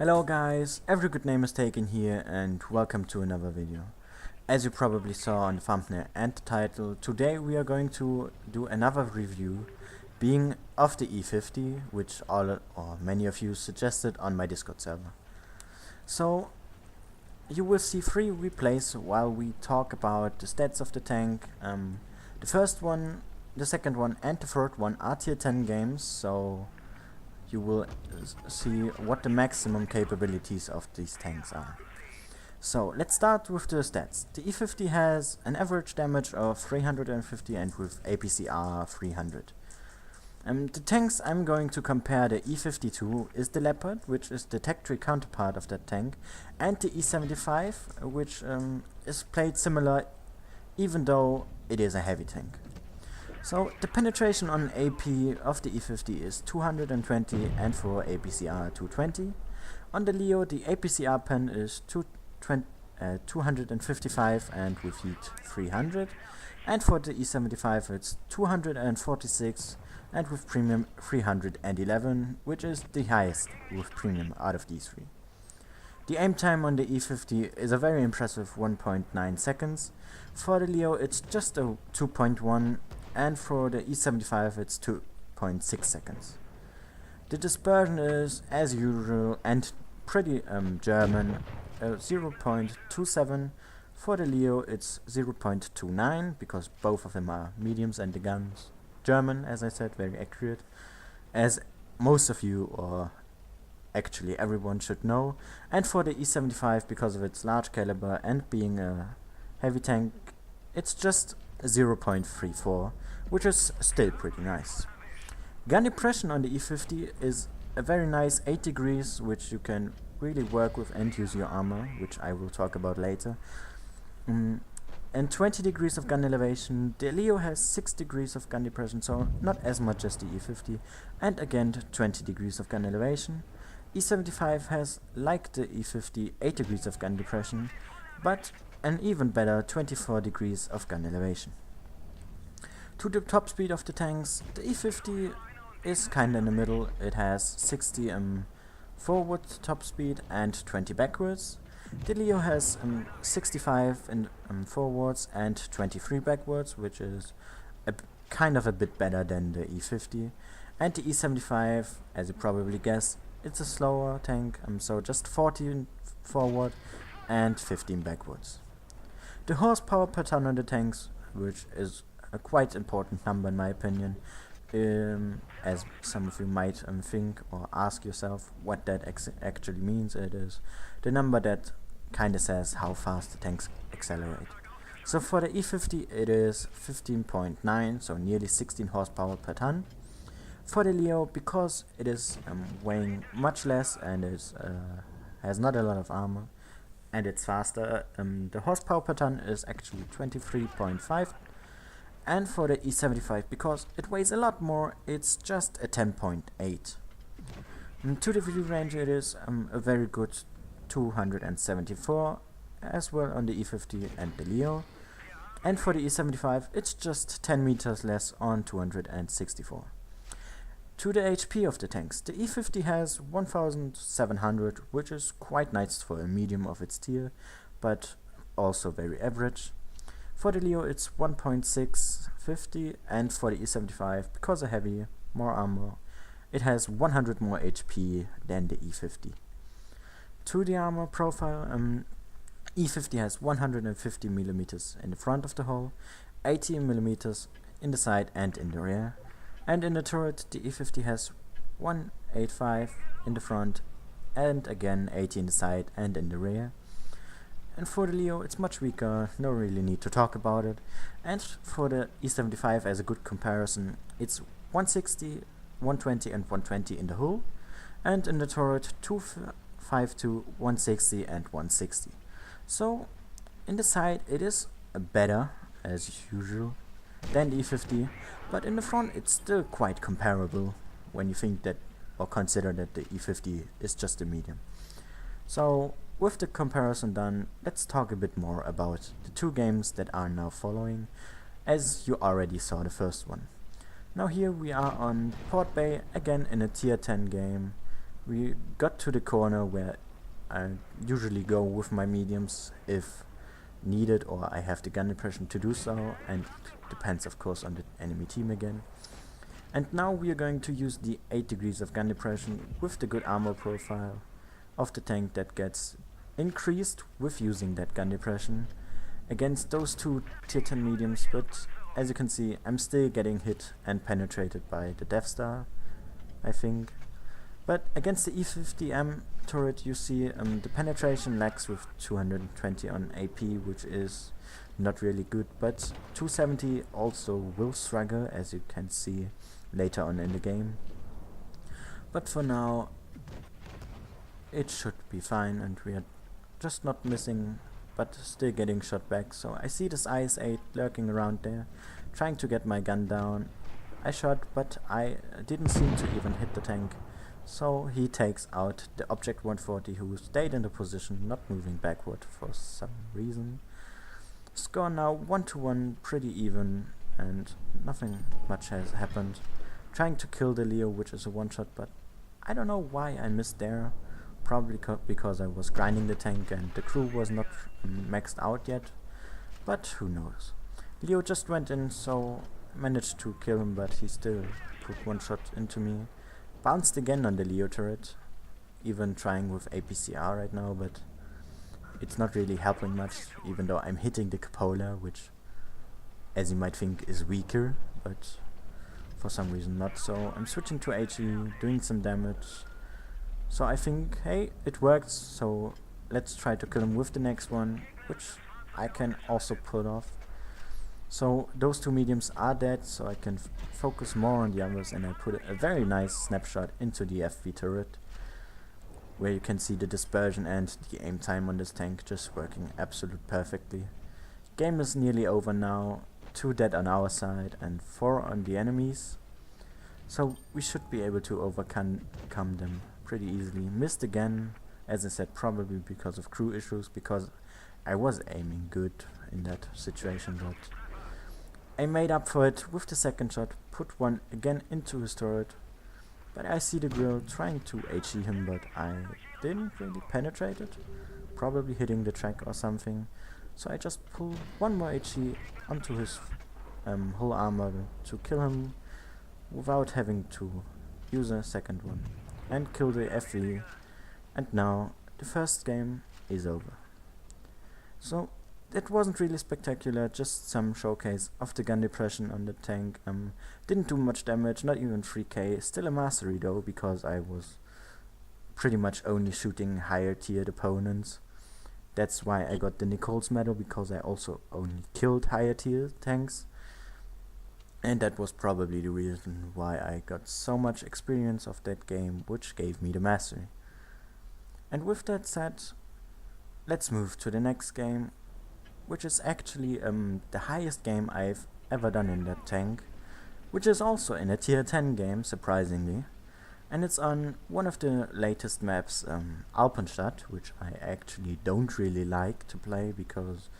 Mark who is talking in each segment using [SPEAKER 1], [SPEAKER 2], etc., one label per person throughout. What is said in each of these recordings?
[SPEAKER 1] Hello guys, every good name is taken here and welcome to another video. As you probably saw on the thumbnail and the title, today we are going to do another review being of the E50, which all or many of you suggested on my Discord server. So you will see 3 replays while we talk about the stats of the tank. The first one, the second one and the third one are tier 10 games, so you will see what the maximum capabilities of these tanks are. So let's start with the stats. The E50 has an average damage of 350 and with APCR 300. The tanks I'm going to compare the E50 to is the Leopard, which is the tech tree counterpart of that tank, and the E75, which is played similar even though it is a heavy tank. So the penetration on AP of the E50 is 220 and for APCR 220. On the Leo the APCR pen is 255 and with heat 300. And for the E75 it's 246 and with premium 311, which is the highest with premium out of these 3. The aim time on the E50 is a very impressive 1.9 seconds. For the Leo it's just a 2.1. And for the E75 it's 2.6 seconds. The dispersion is, as usual and pretty German, 0.27. For the Leo it's 0.29, because both of them are mediums and the guns German, as I said, very accurate, as most of you, or actually everyone, should know. And for the E75, because of its large caliber and being a heavy tank, it's just 0.34, which is still pretty nice. Gun depression on the E50 is a very nice 8 degrees, which you can really work with and use your armor, which I will talk about later. And 20 degrees of gun elevation. The Leo has 6 degrees of gun depression, so not as much as the E50, and again 20 degrees of gun elevation. E75 has, like the E50, 8 degrees of gun depression, but an even better 24 degrees of gun elevation. To the top speed of the tanks, the E50 is kinda in the middle. It has 60 forward top speed and 20 backwards. The Leo has 65 in forwards and 23 backwards, which is kind of a bit better than the E50. And the E75, as you probably guess, it's a slower tank, so just 14 forward and 15 backwards. The horsepower per ton on the tanks, which is a quite important number in my opinion, as some of you might think or ask yourself what that actually means. It is the number that kinda says how fast the tanks accelerate. So for the E50 it is 15.9, so nearly 16 horsepower per ton. For the Leo, because it is weighing much less and is has not a lot of armor and it's faster, the horsepower per ton is actually 23.5. And for the E75, because it weighs a lot more, it's just a 10.8. To the view range it is a very good 274, as well on the E50 and the Leo. And for the E75 it's just 10 meters less on 264. To the HP of the tanks, the E50 has 1700, which is quite nice for a medium of its tier, but also very average. For the Leo it's 1.650, and for the E75, because a heavy, more armor, it has 100 more HP than the E50. To the armor profile, E50 has 150 mm in the front of the hull, 80 mm in the side and in the rear. And in the turret, the E50 has 185 in the front, and again 80 in the side and in the rear. And for the Leo it's much weaker, no really need to talk about it. And for the E75, as a good comparison, it's 160, 120 and 120 in the hull, and in the turret 252, 160 and 160. So in the side it is better, as usual, than the E50, but in the front it's still quite comparable when you think that or consider that the E50 is just a medium. So with the comparison done, let's talk a bit more about the 2 games that are now following, as you already saw the first one. Now here we are on Port Bay, again in a tier 10 game, We got to the corner where I usually go with my mediums if needed, or I have the gun depression to do so, and it depends of course on the enemy team again. And now we are going to use the 8 degrees of gun depression with the good armor profile of the tank that gets increased with using that gun depression against those two tier 10 mediums, but as you can see I'm still getting hit and penetrated by the Death Star, I think. But against the E50M turret you see the penetration lags with 220 on AP, which is not really good, but 270 also will struggle, as you can see later on in the game. But for now it should be fine, and we are just not missing but still getting shot back. So I see this IS-8 lurking around there, trying to get my gun down. I shot, but I didn't seem to even hit the tank. So he takes out the Object 140, who stayed in the position, not moving backward for some reason. Score now 1-1, pretty even, and nothing much has happened. Trying to kill the Leo, which is a one-shot, but I don't know why I missed there. Probably because I was grinding the tank and the crew was not maxed out yet, but who knows. Leo just went in, so managed to kill him, but he still put one shot into me. Bounced again on the Leo turret, even trying with APCR right now, but it's not really helping much, even though I'm hitting the cupola, which, as you might think, is weaker, but for some reason not. So I'm switching to HE, doing some damage. So I think, hey, it worked, so let's try to kill him with the next one, which I can also pull off. So those two mediums are dead, so I can focus more on the others, and I put a very nice snapshot into the FV turret, where you can see the dispersion and the aim time on this tank just working absolutely perfectly. Game is nearly over now, 2 dead on our side and 4 on the enemies, so we should be able to overcome them pretty easily. Missed again, as I said, probably because of crew issues, because I was aiming good in that situation, but I made up for it with the second shot, put one again into his turret, but I see the grill trying to HE him, but I didn't really penetrate it, probably hitting the track or something, so I just pulled one more HE onto his whole armor to kill him without having to use a second one, and kill the FV, and now the first game is over. So it wasn't really spectacular, just some showcase of the gun depression on the tank. Didn't do much damage, not even 3k, still a mastery though, because I was pretty much only shooting higher tiered opponents. That's why I got the Nichols medal, because I also only killed higher tier tanks. And that was probably the reason why I got so much experience of that game, which gave me the mastery. And with that said, let's move to the next game, which is actually the highest game I've ever done in that tank, which is also in a tier 10 game, surprisingly. And it's on one of the latest maps, Alpenstadt, which I actually don't really like to play, because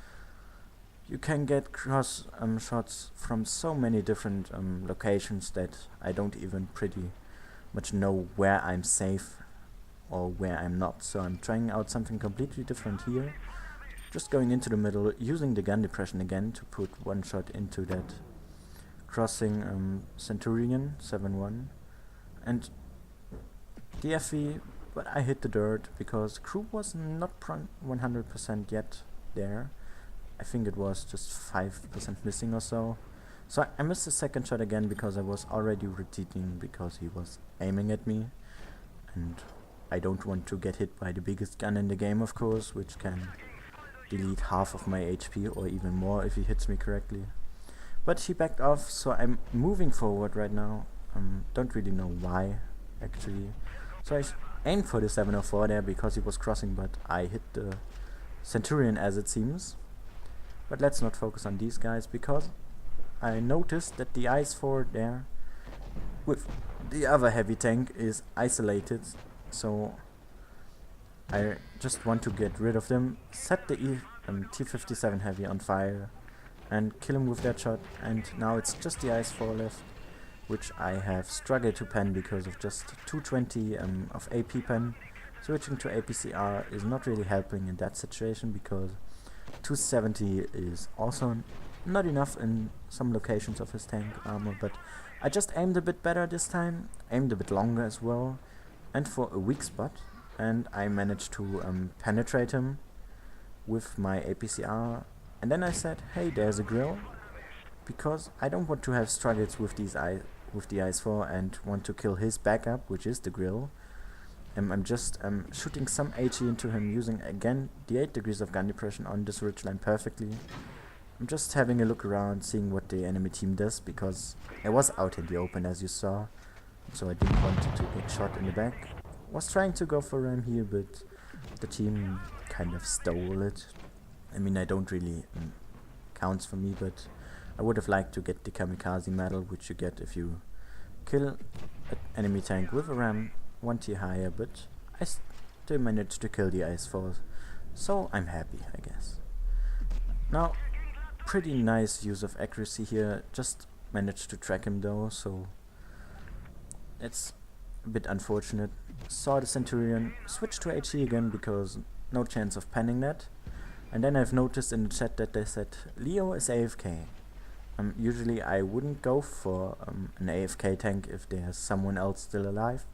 [SPEAKER 1] you can get cross shots from so many different locations that I don't even pretty much know where I'm safe or where I'm not. So I'm trying out something completely different here. Just going into the middle, using the gun depression again to put one shot into that crossing Centurion 7-1. And the FV, but I hit the dirt because crew was not 100% yet there. I think it was just 5% missing or so. So I missed the second shot again because I was already rotating, because he was aiming at me. And I don't want to get hit by the biggest gun in the game, of course, which can delete half of my HP or even more if he hits me correctly. But he backed off, so I'm moving forward right now. Don't really know why, actually. So I aimed for the 704 there because he was crossing, but I hit the Centurion, as it seems. But let's not focus on these guys, because I noticed that the IS-4 there with the other heavy tank is isolated, so I just want to get rid of them, set the T-57 heavy on fire and kill him with that shot, and now it's just the IS-4 left. which I have struggled to pen because of just 220 of AP pen. Switching to APCR is not really helping in that situation because 270 is also not enough in some locations of his tank armor, but I just aimed a bit better this time, aimed a bit longer as well, and for a weak spot, and I managed to penetrate him with my APCR, and then I said, hey, there's a grill, because I don't want to have struggles with the IS-4 and want to kill his backup, which is the grill. I'm just shooting some HE into him using again the 8 degrees of gun depression on this ridgeline perfectly. I'm just having a look around, seeing what the enemy team does, because I was out in the open as you saw, so I didn't want to get shot in the back. Was trying to go for ram here, but the team kind of stole it. I mean, I don't really counts for me, but I would have liked to get the kamikaze medal, which you get if you kill an enemy tank with a ram 1 tier higher, but I still managed to kill the IS-4, so I'm happy, I guess. Now, pretty nice use of accuracy here, just managed to track him though, so it's a bit unfortunate. Saw the Centurion, switched to HE again because no chance of panning that, and then I've noticed in the chat that they said Leo is AFK. Usually I wouldn't go for an AFK tank if there's someone else still alive,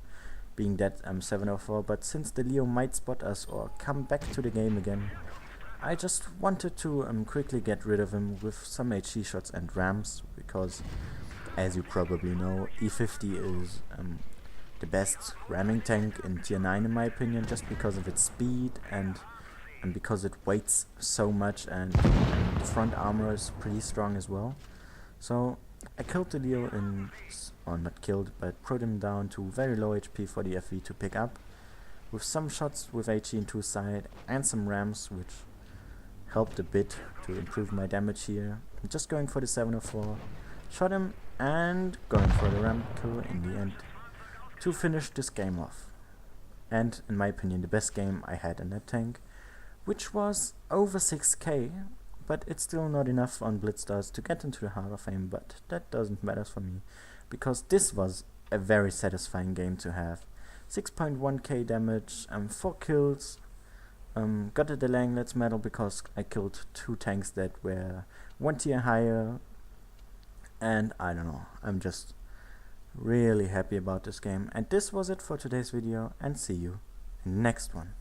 [SPEAKER 1] being that 704, but since the Leo might spot us or come back to the game again, I just wanted to quickly get rid of him with some HE shots and rams, because as you probably know, E50 is the best ramming tank in tier 9 in my opinion, just because of its speed and because it weights so much, and the front armor is pretty strong as well. So I killed the Leo or not killed, but put him down to very low HP for the FV to pick up, with some shots with HE into side and some rams, which helped a bit to improve my damage here. I'm just going for the 704, shot him and going for the ram kill in the end to finish this game off. And in my opinion the best game I had in that tank, which was over 6k, but it's still not enough on Blitz stars to get into the Hall of Fame, but that doesn't matter for me, because this was a very satisfying game to have. 6.1k damage, 4 kills, got a Delanglet's medal because I killed 2 tanks that were 1 tier higher, and I don't know, I'm just really happy about this game. And this was it for today's video, and see you in the next one.